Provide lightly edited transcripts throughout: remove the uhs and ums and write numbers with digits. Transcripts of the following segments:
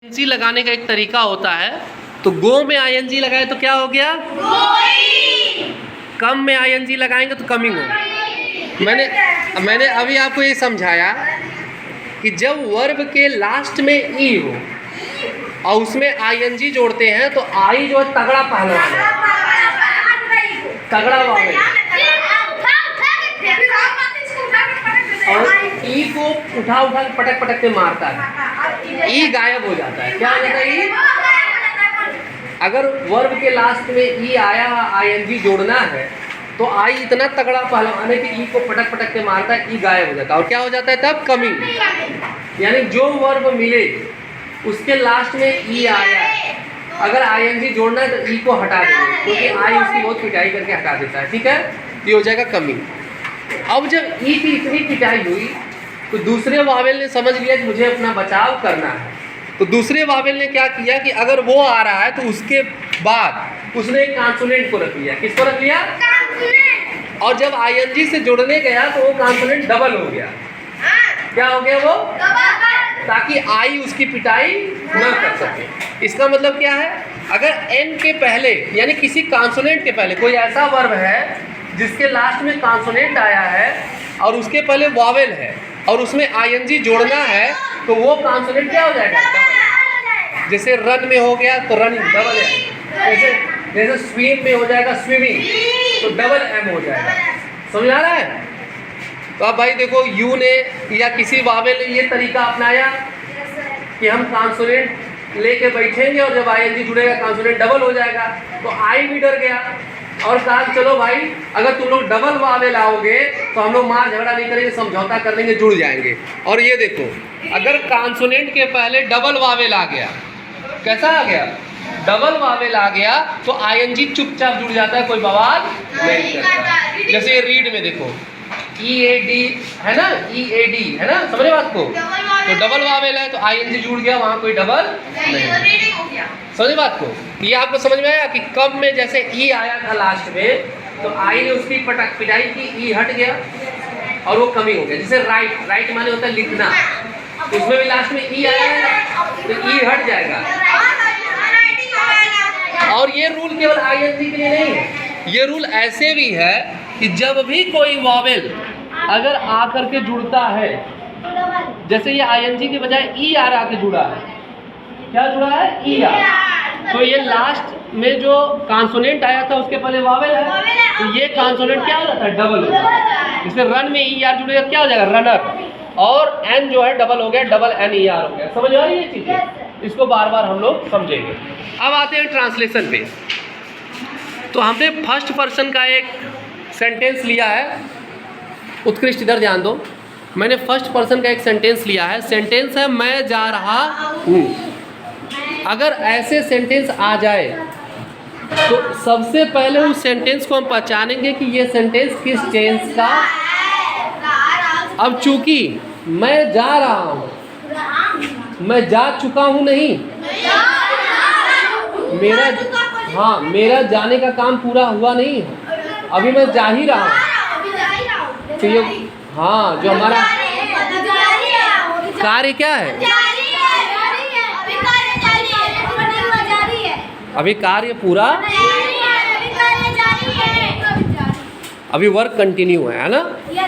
ING लगाने का एक तरीका होता है। तो गो में आईएनजी लगाए तो क्या हो गया? गोई। कम में आईएनजी लगाएंगे तो कमिंग हो। मैंने अभी आपको ये समझाया कि जब वर्ब के लास्ट में ई हो और उसमें आईएनजी जोड़ते हैं तो आई जो है तगड़ा पहलवान है, तगड़ा वाले, और ई को उठा उठा के पटक पटक के मारता है, ई गायब हो जाता है। क्या हो जाता है? ई। अगर वर्ब के लास्ट में ई आया, आईएनजी जोड़ना है तो आई इतना तगड़ा पहलवान है कि ई को पटक पटक के मारता है, ई गायब हो जाता है। और क्या हो जाता है तब? कमिंग। यानी जो वर्ब मिले उसके लास्ट में ई आया, अगर आईएनजी जोड़ना है तो ई को हटा देंगे, क्योंकि आई उसकी बहुत पिटाई करके हटा देता है। ठीक है, ये हो जाएगा कमिंग। अब जब ई की इतनी पिटाई हुई तो दूसरे वावेल ने समझ लिया कि मुझे अपना बचाव करना है। तो दूसरे वावेल ने क्या किया कि अगर वो आ रहा है तो उसके बाद उसने एक कॉन्सोनेंट को रख लिया। किसको रख लिया? कॉन्सोनेंट। और जब आईएनजी से जोड़ने गया तो वो कॉन्सोनेंट डबल हो गया। क्या हो गया वो? डबल। ताकि आई उसकी पिटाई न कर सके। इसका मतलब क्या है? अगर एन के पहले यानी किसी कॉन्सोनेंट के पहले कोई ऐसा वर्ब है जिसके लास्ट में कॉन्सोनेंट आया है और उसके पहले वावेल है और उसमें आईएनजी जोड़ना है तो वो कॉन्सोनेंट क्या हो जाएगा? डबल। जैसे रन में हो गया तो रनिंग डबल है, जैसे स्विम में हो जाएगा स्विमिंग, तो डबल एम हो जाएगा। समझ आ रहा है? तो अब भाई देखो, यू ने या किसी वावेल ने ये तरीका अपनाया कि हम कॉन्सोनेंट लेके बैठेंगे और जब आईएनजी जुड़ेगा कॉन्सोनेंट डबल हो जाएगा। तो आई भी डर गया और कहा चलो भाई, अगर तुम लोग डबल वावेल आओगे तो हम लोग मार झगड़ा नहीं करेंगे, समझौता कर लेंगे, जुड़ जाएंगे। और ये देखो, अगर कॉन्सोनेंट के पहले डबल वावेल आ गया, कैसा आ गया? डबल वावेल आ गया तो आईएनजी चुपचाप जुड़ जाता है, कोई बवाल नहीं करता। जैसे ये रीड में देखो, ईएडी है ना, ईएडी है ना, समझे बात को? तो डबल वावेल है तो आईएनजी जुड़ गया, वहाँ कोई डबल नहीं। समझे बात को? ये आपको समझ में आया कि कब में जैसे ई आया था लास्ट में तो आई ने उसकी पिटाई की, ई हट गया और वो कमी हो गया। जैसे राइट माने होता है लिखना, तो उसमें भी लास्ट में ई आया है तो ई हट जाएगा। और ये रूल केवल आईएनजी के लिए नहीं है, ये रूल ऐसे भी है कि जब भी कोई वावेल अगर आकर के जुड़ता है, जैसे ये आईएनजी के बजाय ई आर आके जुड़ा है, क्या जुड़ा है? E R. तो ये लास्ट में जो कॉन्सोनेंट आया था उसके पहले वावेल है, तो ये कॉन्सोनेंट क्या हो जाता है? डबल हो जाता है। इसमें रन में ई आर जुड़ेगा, क्या हो जाएगा? रनर। और एन जो है डबल हो गया, डबल एन ई आर हो गया। समझ आ रही है ये चीज़ें? इसको बार बार हम लोग समझेंगे। अब आते हैं ट्रांसलेशन पे। तो हमने फर्स्ट पर्सन का एक सेंटेंस लिया है, उत्कृष्ट इधर ध्यान दो। मैंने फर्स्ट पर्सन का एक सेंटेंस लिया है, सेंटेंस है मैं जा रहा हूँ। अगर ऐसे सेंटेंस आ जाए तो सबसे पहले उस सेंटेंस को हम पहचानेंगे कि ये सेंटेंस किस टेंस का। अब चूंकि मैं जा रहा हूँ, मैं जा चुका हूँ नहीं, मेरा जाने का काम पूरा हुआ नहीं है, अभी मैं जा ही रहा हूँ। तो ये हाँ, जो हमारा कार्य क्या है? अभी कार्य पूरा, अभी वर्क कंटिन्यू है ना?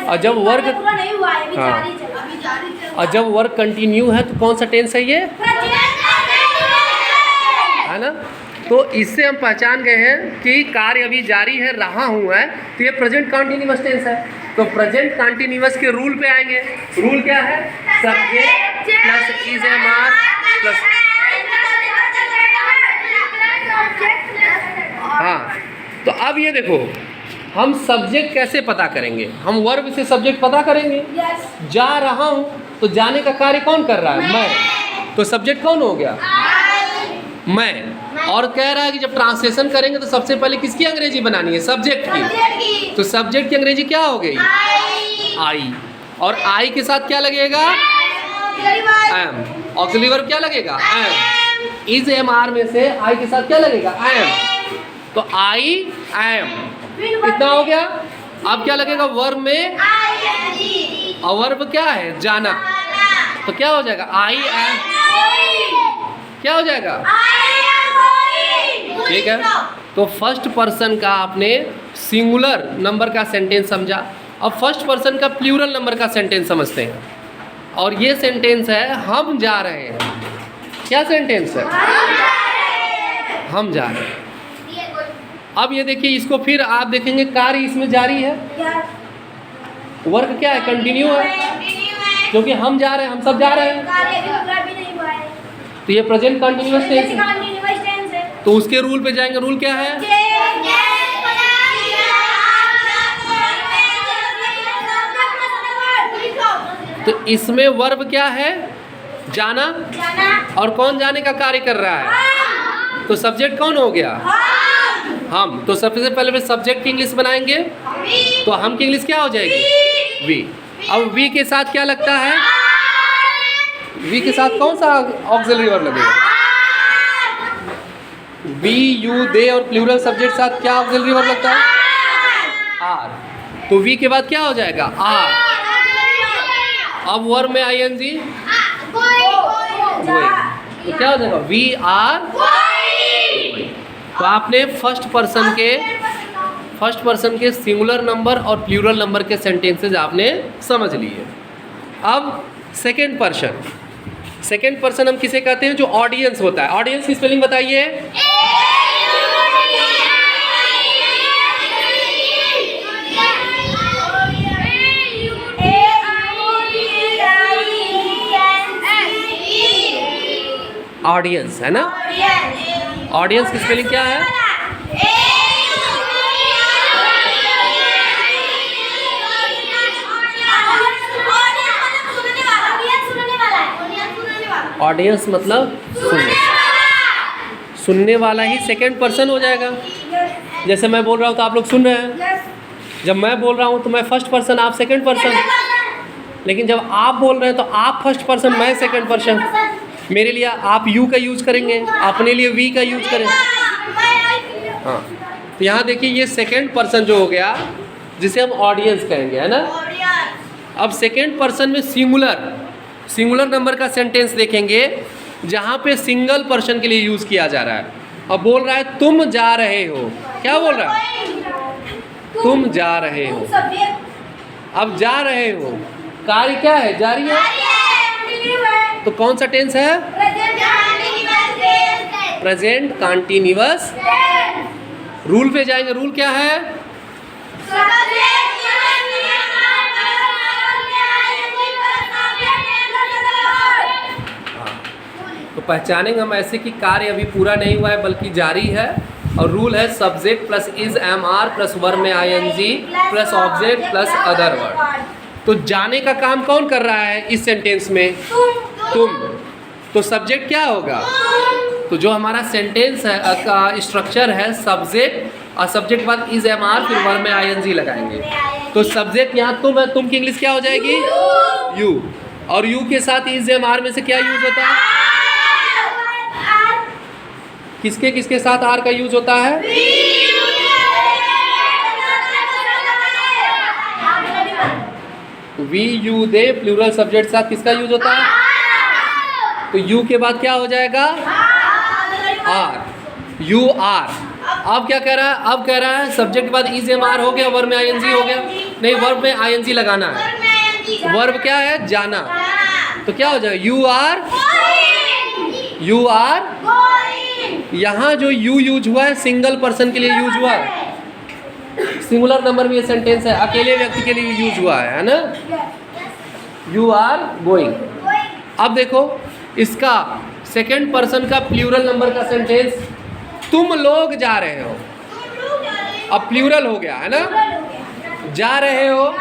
और जब वर्क और जब वर्क कंटिन्यू है तो कौन सा टेंस है ये? है ना? तो इससे हम पहचान गए हैं कि कार्य अभी जारी है, रहा हूँ है, तो ये प्रेजेंट कंटिन्यूअस टेंस है। तो प्रेजेंट कंटिन्यूअस के रूल पे आएंगे। रूल क्या है? Subject plus is am are plus, हाँ। तो अब ये देखो, हम सब्जेक्ट कैसे पता करेंगे? हम वर्ब से सब्जेक्ट पता करेंगे। जा रहा हूँ तो जाने का कार्य कौन कर रहा है? मैं। तो सब्जेक्ट कौन हो गया? मैं। और कह रहा है कि जब ट्रांसलेशन करेंगे तो सबसे पहले किसकी अंग्रेजी बनानी है? सब्जेक्ट की। तो सब्जेक्ट की अंग्रेजी क्या हो गई? आई। और आई के साथ क्या लगेगा? एम। ऑक्सिलरी वर्ब क्या लगेगा? एम। इज एम आर में से आई के साथ क्या लगेगा? एम। तो आई एम, इतना हो गया। अब क्या लगेगा वर्ब में? और वर्ब क्या है? जाना। तो क्या हो जाएगा? I am. क्या हो जाएगा? ठीक है, तो फर्स्ट पर्सन का आपने सिंगुलर नंबर का सेंटेंस समझा। अब फर्स्ट पर्सन का प्लूरल नंबर का सेंटेंस समझते हैं, और ये सेंटेंस है हम जा रहे हैं। क्या सेंटेंस है? हम जा रहे हैं। अब ये देखिए, इसको फिर आप देखेंगे कार्य इसमें जारी है, वर्क क्या है? कंटिन्यू है, क्योंकि हम जा रहे हैं, हम सब जा रहे हैं, तो ये प्रेजेंट कंटिन्यूअस टेंस है। तो उसके रूल पे जाएंगे। रूल क्या है? तो इसमें वर्ब क्या है? जाना। और कौन जाने का कार्य कर रहा है? तो सब्जेक्ट कौन हो गया? हम। तो सबसे पहले सब्जेक्ट की इंग्लिश बनाएंगे, तो हम की इंग्लिश क्या हो जाएगी? वी। अब वी के साथ क्या लगता है? वी के साथ कौन सा ऑक्सिलरी वर्ब लगेगा? वी, यू, दे और प्लूरल सब्जेक्ट साथ क्या ऑक्सिलरी वर्ब लगता है? आर। तो वी के बाद क्या हो जाएगा? आर। अब वर्ब में आईएनजी गोइंग, तो क्या हो जाएगा? We are. तो आपने फर्स्ट पर्सन के सिंगुलर नंबर और प्लूरल नंबर के सेंटेंसेस आपने समझ लिए। अब सेकेंड पर्सन हम किसे कहते हैं? जो ऑडियंस होता है। ऑडियंस की स्पेलिंग बताइए। ऑडियंस है ना? ऑडियंस की स्पेलिंग क्या है? ऑडियंस मतलब सुनने वाला ही सेकंड पर्सन हो जाएगा। जैसे मैं बोल रहा हूँ तो आप लोग सुन रहे हैं, जब मैं बोल रहा हूँ तो मैं फर्स्ट पर्सन, आप सेकंड पर्सन। लेकिन जब आप बोल रहे हैं तो आप फर्स्ट पर्सन, मैं सेकंड पर्सन। मेरे लिए आप यू का यूज करेंगे, अपने लिए वी का यूज करेंगे। हाँ, तो यहाँ देखिए ये सेकंड पर्सन जो हो गया, जिसे हम ऑडियंस कहेंगे, है ना? अब सेकंड पर्सन में सिंगुलर नंबर का सेंटेंस देखेंगे, जहाँ पे सिंगल पर्सन के लिए यूज किया जा रहा है। अब बोल रहा है तुम जा रहे हो। क्या बोल रहा है? तुम जा रहे हो। अब जा रहे हो, कार्य क्या है? जारी है। तो कौन सा टेंस है? Present continuous. रूल पे जाएंगे। रूल क्या है? तो पहचानेंगे हम ऐसे कि कार्य अभी पूरा नहीं हुआ है बल्कि जारी है। और रूल है subject plus is am are plus verb में ING plus object plus other word. तो जाने का काम कौन कर रहा है इस सेंटेंस में? तुम। तो सब्जेक्ट क्या होगा? तो जो हमारा सेंटेंस है का स्ट्रक्चर है सब्जेक्ट और सब्जेक्ट बाद इज एम आर फिर वर्ब में आईएनजी लगाएंगे। तो सब्जेक्ट यहाँ तुम है, तुम की इंग्लिश क्या हो जाएगी? यू। और यू के साथ इज एम आर में से क्या यूज होता है? किसके साथ आर का यूज होता है? We, you, they plural subject साथ किसका यूज होता है? तो यू के बाद क्या हो जाएगा? आर। You are. अब क्या कह रहा है? अब कह रहा है सब्जेक्ट के बाद इज एम आर हो गया, वर्ब में आईएनजी हो गया। नहीं, वर्ब में आईएनजी लगाना है। वर्ब क्या है? जाना। तो क्या हो जाएगा? You are. यहाँ जो यू यूज हुआ है सिंगल पर्सन के लिए यूज हुआ है। सिंगुलर नंबर में ये सेंटेंस है, अकेले व्यक्ति के लिए यूज हुआ है ना? You are going. अब देखो इसका सेकंड पर्सन का प्लूरल नंबर का सेंटेंस, तुम लोग जा रहे हो। अब प्लूरल हो गया है ना? जा रहे हो,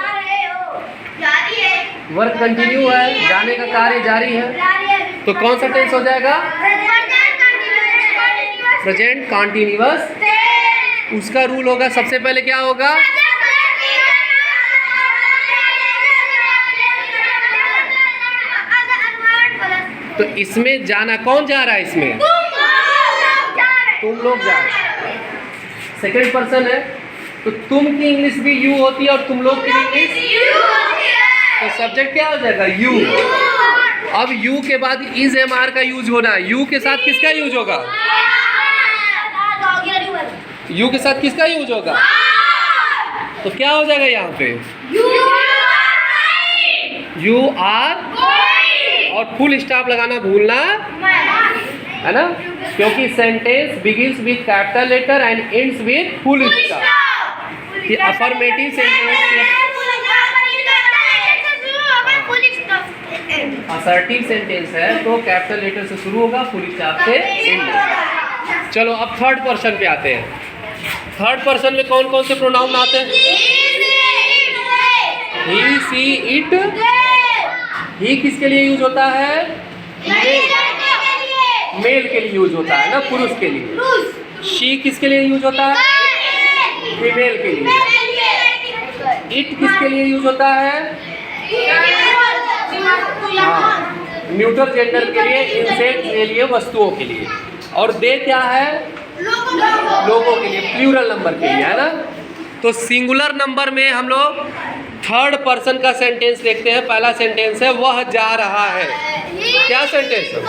वर्क कंटिन्यू है, जाने का कार्य जारी है। तो कौन सा टेंस हो जाएगा? Present continuous. उसका रूल होगा सबसे पहले क्या होगा? तो इसमें जाना कौन जा रहा है? इसमें तुम लोग जा रहे हैं। सेकंड पर्सन है तो तुम की इंग्लिश भी यू होती है और तुम लोग की इंग्लिश। तो सब्जेक्ट क्या हो जाएगा? यू। अब यू के बाद इज एम आर का यूज होना है। यू के साथ किसका यूज होगा? यू के साथ किसका यूज होगा? तो क्या हो जाएगा यहाँ पे? यू आर, और फुल स्टॉप लगाना भूलना है ना, क्योंकि sentence begins with capital letter and ends with full stop. ये अफर्मेटिव सेंटेंस, असर्टिव सेंटेंस है तो कैपिटल लेटर से शुरू होगा, फुल स्टॉप से एंड। चलो अब थर्ड पर्सन पे आते हैं। थर्ड पर्सन में कौन कौन से प्रोनाउन आते हैं? ही, सी, इट। ही किसके लिए यूज होता है? मेल के लिए यूज होता है ना, पुरुष के लिए। शी किसके लिए यूज होता है? फीमेल के लिए। इट किसके लिए यूज होता है? हाँ, न्यूट्रल जेंडर के लिए, इंसेक्ट के लिए, वस्तुओं के लिए। और दे क्या है? लोगों के लिए, प्लूरल नंबर के लिए, है ना। तो सिंगुलर नंबर में हम लोग थर्ड पर्सन का सेंटेंस देखते हैं। पहला सेंटेंस है वह जा रहा है। क्या सेंटेंस है?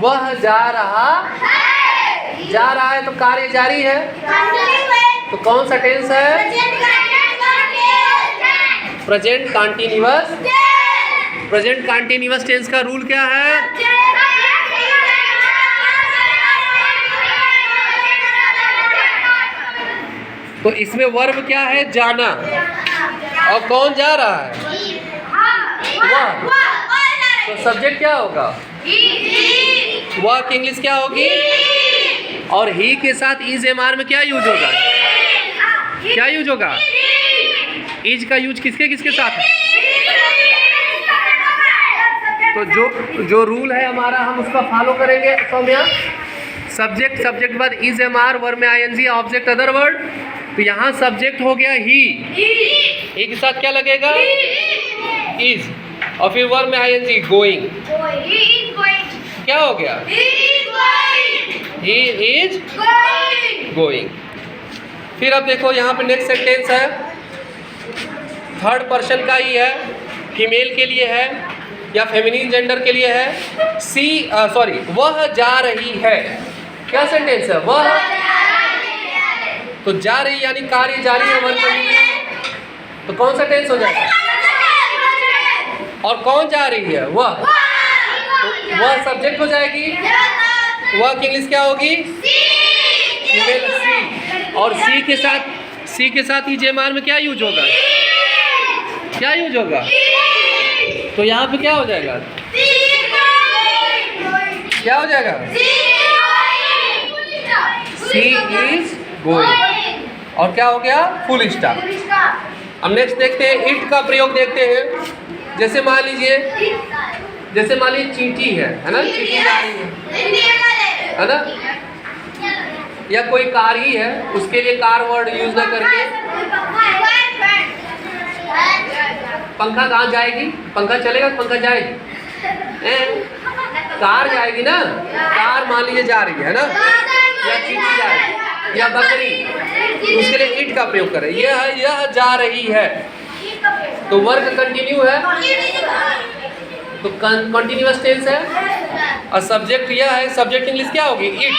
वह जा रहा है तो कार्य जारी है, तो कौन सा टेंस है? Present continuous. Present continuous tense का रूल क्या है? तो इसमें वर्ब क्या है? जाना। और कौन जा रहा है? वह। तो सब्जेक्ट क्या होगा? वह की इंग्लिश क्या होगी? और ही के साथ इज एम आर में क्या यूज होगा? क्या यूज होगा? इज का यूज किसके किसके साथ है? तो जो रूल है हमारा हम उसका फॉलो करेंगे सौम्या। सब्जेक्ट के बाद इज एम आर, वर्ब में आईएनजी, ऑब्जेक्ट अदर वर्ड। तो यहाँ सब्जेक्ट हो गया ही के साथ क्या लगेगा? इज। और फिर वर्ब में आईएनजी, गोइंग। क्या हो गया? He is going. फिर अब देखो यहाँ पे नेक्स्ट सेंटेंस है, थर्ड पर्सन का ही है, फीमेल के लिए है या फेमिनिन जेंडर के लिए है। वह जा रही है। क्या सेंटेंस है? वह। तो जा रही यानी कार्य जारी है, वर्ब कंटिन्यू। तो कौन सा टेंस हो जाएगा? और कौन जा रही है? वह। तो वह सब्जेक्ट हो जाएगी। वह की इंग्लिश क्या होगी? फीमेल, सी। और सी के साथ ही जेमार में क्या यूज होगा? क्या यूज होगा? तो यहाँ पे क्या हो जाएगा? क्या हो जाएगा? सी इज गोइंग। और क्या हो गया? Full stop. अब नेक्स्ट देखते हैं, इट का प्रयोग देखते हैं। जैसे मान लीजिए चींटी है ना, चींटी जा रही है ना, या कोई कार ही है, उसके लिए कार वर्ड यूज ना करके पंखा कहाँ जाएगी? पंखा चलेगा? पंखा जाएगी? कार जाएगी ना। कार मान लीजिए जा रही है ना, या चींटी जा रही है या बकरी, उसके लिए इट का प्रयोग करें। यह जा रही है, तो वर्ग कंटिन्यू है, तो कंटिन्यूअस टेंस है। और सब्जेक्ट यह है, सब्जेक्ट इंग्लिश क्या होगी? इट।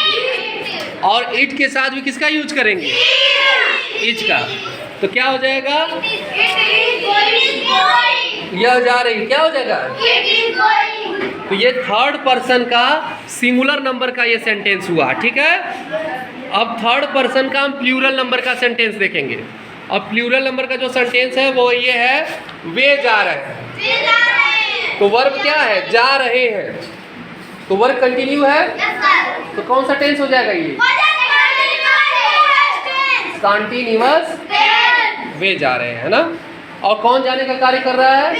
और इट के साथ भी किसका यूज करेंगे? इज का। तो क्या हो जाएगा? यह जा रही, क्या हो जाएगा? तो ये थर्ड पर्सन का सिंगुलर नंबर का ये सेंटेंस हुआ, ठीक है। अब थर्ड पर्सन का हम प्लूरल नंबर का सेंटेंस देखेंगे। और प्लूरल नंबर का जो सेंटेंस है वो ये है, वे जा रहे हैं। तो वर्ब क्या है? जा रहे हैं। तो वर्ब कंटिन्यू है, तो कौन सा टेंस हो जाएगा? ये कंटिन्यूअस। वे जा रहे हैं ना। और कौन जाने का कार्य कर रहा है?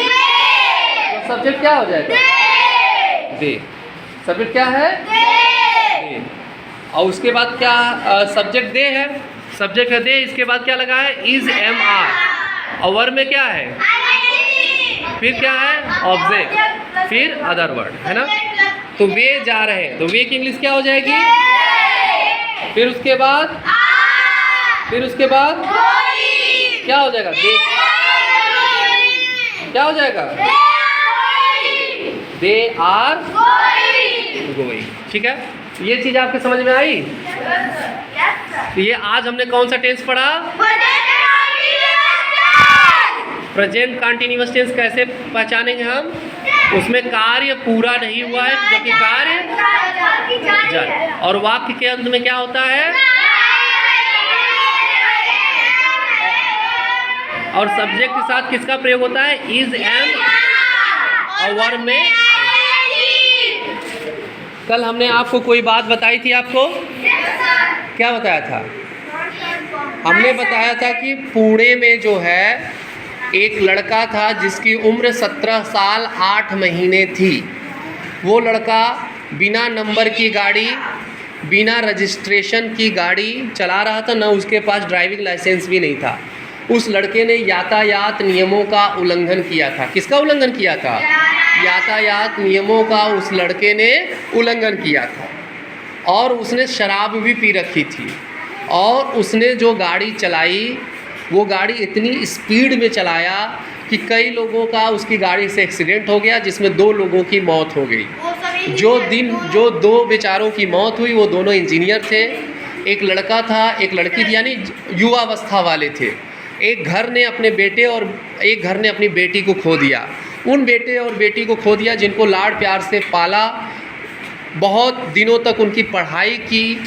तो सब्जेक्ट क्या हो जाएगा? दे। सब्जेक्ट क्या है? दे। और उसके बाद क्या? सब्जेक्ट दे है, सब्जेक्ट है दे। इसके बाद क्या लगा है? Is am are. और वर्ब में क्या है? फिर क्या है? ऑब्जेक्ट, फिर अदर वर्ड, है ना। तो वे जा रहे हैं, तो वे की इंग्लिश क्या हो जाएगी? फिर उसके बाद क्या हो जाएगा? दे। क्या हो जाएगा? They are going. ठीक है, ये चीज आपके समझ में आई? तो ये आज हमने कौन सा टेंस पढ़ा? प्रेजेंट कंटीन्यूअस टेंस कैसे पहचानेंगे हम? उसमें कार्य पूरा नहीं हुआ है जबकि कार्य जारी, और वाक्य के अंत में क्या होता है? और सब्जेक्ट के साथ किसका प्रयोग होता है? इज एंड, और वर्ब में। कल हमने आपको कोई बात बताई थी आपको? क्या बताया था? हमने बताया था कि पुणे में जो है एक लड़का था जिसकी उम्र 17 साल 8 महीने थी। वो लड़का बिना नंबर की गाड़ी, बिना रजिस्ट्रेशन की गाड़ी चला रहा था, ना उसके पास ड्राइविंग लाइसेंस भी नहीं था। उस लड़के ने यातायात नियमों का उल्लंघन किया था। किसका उल्लंघन किया था? यातायात नियमों का उस लड़के ने उल्लंघन किया था, और उसने शराब भी पी रखी थी। और उसने जो गाड़ी चलाई, वो गाड़ी इतनी स्पीड में चलाया कि कई लोगों का उसकी गाड़ी से एक्सीडेंट हो गया, जिसमें 2 लोगों की मौत हो गई। जो 2 बेचारों की मौत हुई वो दोनों इंजीनियर थे। एक लड़का था, एक लड़की थी, यानी युवावस्था वाले थे। एक घर ने अपने बेटे और एक घर ने अपनी बेटी को खो दिया। उन बेटे और बेटी को खो दिया जिनको लाड प्यार से पाला, बहुत दिनों तक उनकी पढ़ाई की।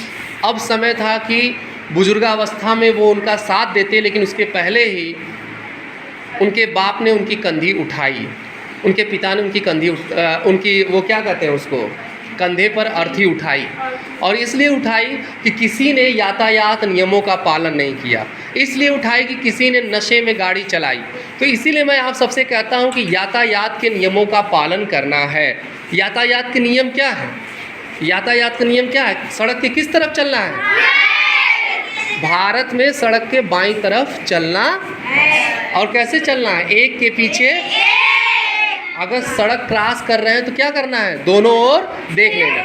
अब समय था कि बुजुर्गावस्था में वो उनका साथ देते, लेकिन उसके पहले ही उनके बाप ने उनकी कंधी उठाई, उनके पिता ने उनकी कंधी उनकी वो क्या कहते हैं उसको, कंधे पर अर्थी उठाई। और इसलिए उठाई कि किसी ने यातायात नियमों का पालन नहीं किया, इसलिए उठाई कि किसी ने नशे में गाड़ी चलाई। तो इसीलिए मैं आप सबसे कहता हूं कि यातायात के नियमों का पालन करना है। यातायात के नियम क्या है? यातायात का नियम क्या है? सड़क के किस तरफ चलना है? भारत में सड़क के बाईं तरफ चलना। और कैसे चलना है? एक के पीछे। अगर सड़क क्रॉस कर रहे हैं तो क्या करना है? दोनों ओर देख लेना।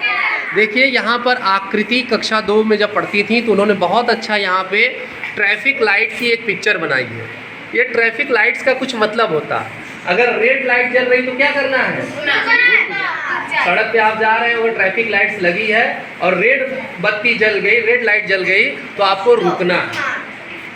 देखिए यहाँ पर आकृति कक्षा 2 में जब पढ़ती थी तो उन्होंने बहुत अच्छा यहाँ पे ट्रैफिक लाइट की एक पिक्चर बनाई है। ये ट्रैफिक लाइट्स का कुछ मतलब होता है। अगर रेड लाइट जल रही तो क्या करना है? सड़क पे आप जा रहे हैं, वो ट्रैफिक लाइट्स लगी है और रेड बत्ती जल गई, रेड लाइट जल गई तो आपको रुकना है।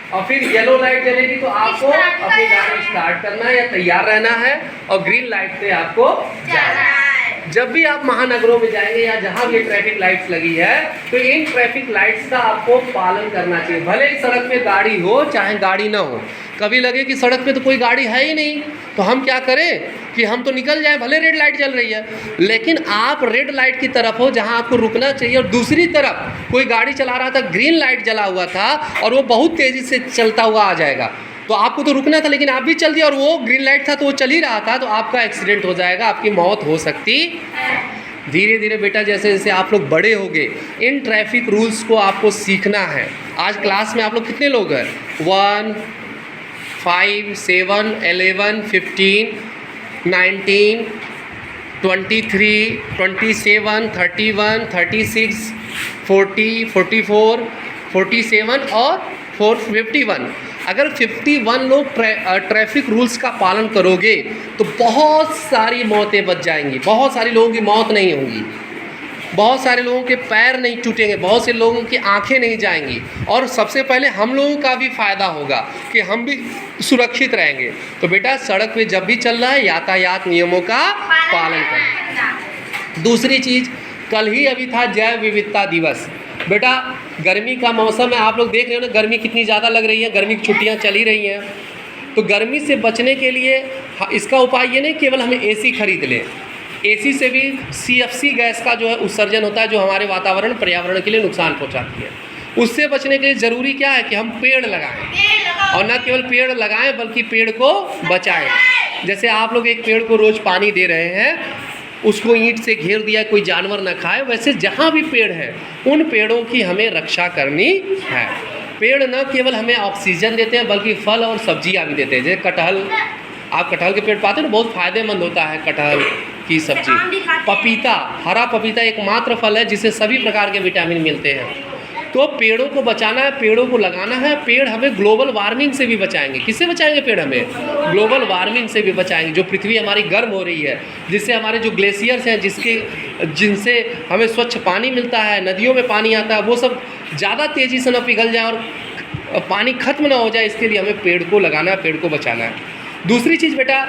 और फिर येलो लाइट जलेगी तो आपको अपनी गाड़ी स्टार्ट करना है या तैयार रहना है, और ग्रीन लाइट पे आपको जाना है। जब भी आप महानगरों में जाएंगे या जहाँ भी ट्रैफिक लाइट्स लगी है तो इन ट्रैफिक लाइट्स का आपको पालन करना चाहिए। भले ही सड़क पे गाड़ी हो चाहे गाड़ी ना हो। कभी लगे कि सड़क पे तो कोई गाड़ी है ही नहीं तो हम क्या करें कि हम तो निकल जाएं, भले रेड लाइट जल रही है, लेकिन आप रेड लाइट की तरफ हो जहां आपको रुकना चाहिए, और दूसरी तरफ कोई गाड़ी चला रहा था, ग्रीन लाइट जला हुआ था और वो बहुत तेज़ी से चलता हुआ आ जाएगा, तो आपको तो रुकना था लेकिन आप भी चल दिया, और वो ग्रीन लाइट था तो वो चल ही रहा था, तो आपका एक्सीडेंट हो जाएगा, आपकी मौत हो सकती। धीरे धीरे बेटा जैसे जैसे आप लोग बड़े होगे इन ट्रैफिक रूल्स को आपको सीखना है। आज क्लास में आप लोग कितने लोग हैं? 1, 5, 7, 11, 15, 19, 23, 27, 31, 36, 40, 44, 47 और 51। अगर 51 लोग ट्रैफिक रूल्स का पालन करोगे तो बहुत सारी मौतें बच जाएंगी, बहुत सारे लोगों की मौत नहीं होगी, बहुत सारे लोगों के पैर नहीं टूटेंगे, बहुत से लोगों की आंखें नहीं जाएंगी, और सबसे पहले हम लोगों का भी फ़ायदा होगा कि हम भी सुरक्षित रहेंगे। तो बेटा सड़क पे जब भी चल रहा है यातायात नियमों का पालन करें। दूसरी चीज़, कल ही अभी था जैव विविधता दिवस। बेटा गर्मी का मौसम है, आप लोग देख रहे हो ना गर्मी कितनी ज़्यादा लग रही है, गर्मी की छुट्टियाँ चली रही हैं। तो गर्मी से बचने के लिए इसका उपाय ये नहीं केवल हमें AC खरीद लें, AC से भी CFC गैस का जो है उत्सर्जन होता है जो हमारे वातावरण पर्यावरण के लिए नुकसान पहुंचाती है। उससे बचने के लिए ज़रूरी क्या है कि हम पेड़ लगाएं, और न केवल पेड़ लगाएं बल्कि पेड़ को बचाएं। जैसे आप लोग एक पेड़ को रोज़ पानी दे रहे हैं, उसको ईंट से घेर दिया कोई जानवर ना खाए, वैसे जहाँ भी पेड़ है उन पेड़ों की हमें रक्षा करनी है। पेड़ न केवल हमें ऑक्सीजन देते हैं बल्कि फल और सब्जियाँ भी देते हैं। जैसे कटहल, आप कटहल के पेड़ पाते हैं ना, बहुत फ़ायदेमंद होता है कटहल की सब्जी। पपीता, हरा पपीता एकमात्र फल है जिससे सभी प्रकार के विटामिन मिलते हैं। तो पेड़ों को बचाना है, पेड़ों को लगाना है। पेड़ हमें ग्लोबल वार्मिंग से भी बचाएंगे। किससे बचाएंगे पेड़? हमें ग्लोबल वार्मिंग से भी बचाएंगे। जो पृथ्वी हमारी गर्म हो रही है, जिससे हमारे जो ग्लेशियर्स हैं, जिनसे हमें स्वच्छ पानी मिलता है, नदियों में पानी आता है, वो सब ज़्यादा तेज़ी से न पिघल जाए और पानी खत्म ना हो जाए, इसके लिए हमें पेड़ को लगाना है, पेड़ को बचाना है। दूसरी चीज़ बेटा,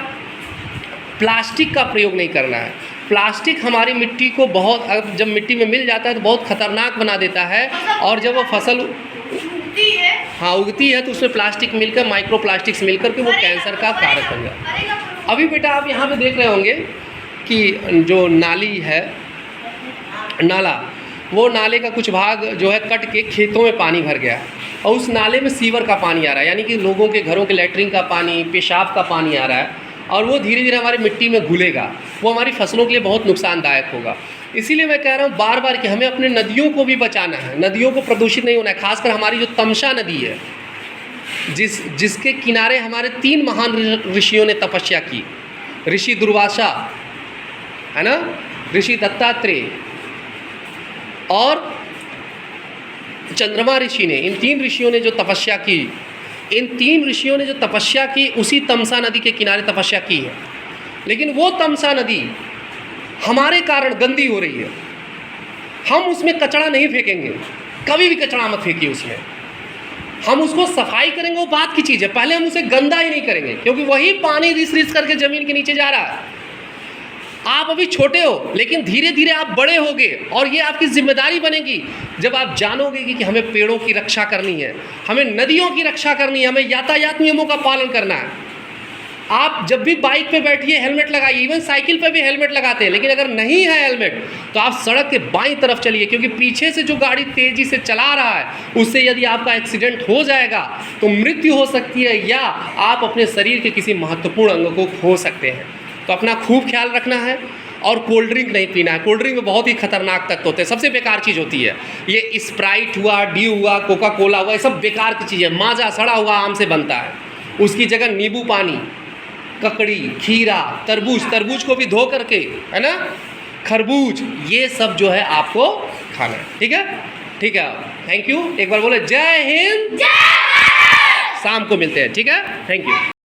प्लास्टिक का प्रयोग नहीं करना है। प्लास्टिक हमारी मिट्टी को बहुत, जब मिट्टी में मिल जाता है तो बहुत खतरनाक बना देता है, और जब वो फसल उगती है तो उसमें प्लास्टिक मिलकर, माइक्रो प्लास्टिक्स मिलकर के वो कैंसर का कारक बन जाता है। अभी बेटा आप यहाँ पे देख रहे होंगे कि जो नाली है, नाला, वो नाले का कुछ भाग जो है कट के खेतों में पानी भर गया, और उस नाले में सीवर का पानी आ रहा है, यानी कि लोगों के घरों के लैट्रिन का पानी, पेशाब का पानी आ रहा है, और वो धीरे धीरे हमारी मिट्टी में घुलेगा। वो हमारी फसलों के लिए बहुत नुकसानदायक होगा। इसीलिए मैं कह रहा हूँ बार बार कि हमें अपने नदियों को भी बचाना है, नदियों को प्रदूषित नहीं होना है। खासकर हमारी जो तमसा नदी है, जिसके किनारे हमारे 3 महान ऋषियों ने तपस्या की, ऋषि दुर्वासा है ना, ऋषि दत्तात्रेय और चंद्रमा ऋषि ने, इन 3 ऋषियों ने जो तपस्या की, इन 3 ऋषियों ने जो तपस्या की, उसी तमसा नदी के किनारे तपस्या की है। लेकिन वो तमसा नदी हमारे कारण गंदी हो रही है। हम उसमें कचरा नहीं फेंकेंगे, कभी भी कचरा मत फेंकिए उसमें। हम उसको सफाई करेंगे, वो बात की चीज़ है, पहले हम उसे गंदा ही नहीं करेंगे, क्योंकि वही पानी रिस रिस करके ज़मीन के नीचे जा रहा है। आप अभी छोटे हो, लेकिन धीरे धीरे आप बड़े होगे, और ये आपकी जिम्मेदारी बनेगी जब आप जानोगे कि हमें पेड़ों की रक्षा करनी है, हमें नदियों की रक्षा करनी है, हमें यातायात नियमों का पालन करना है। आप जब भी बाइक पे बैठिए हेलमेट लगाइए, इवन साइकिल पे भी हेलमेट लगाते हैं, लेकिन अगर नहीं है हेलमेट तो आप सड़क के बाईं तरफ चलिए, क्योंकि पीछे से जो गाड़ी तेज़ी से चला रहा है उससे यदि आपका एक्सीडेंट हो जाएगा तो मृत्यु हो सकती है, या आप अपने शरीर के किसी महत्वपूर्ण अंग को खो सकते हैं। तो अपना खूब ख्याल रखना है, और कोल्ड ड्रिंक नहीं पीना है। कोल्ड ड्रिंक में बहुत ही खतरनाक तत्व होते हैं, सबसे बेकार चीज़ होती है ये स्प्राइट हुआ, ड्यू हुआ, कोका कोला हुआ, ये सब बेकार की चीज़ है। माजा सड़ा हुआ आम से बनता है, उसकी जगह नींबू पानी, ककड़ी, खीरा, तरबूज को भी धो करके, है ना, खरबूज, ये सब जो है आपको खाना है। ठीक है, ठीक है, थैंक यू। एक बार बोले जय हिंद, शाम को मिलते हैं। ठीक है, थैंक यू।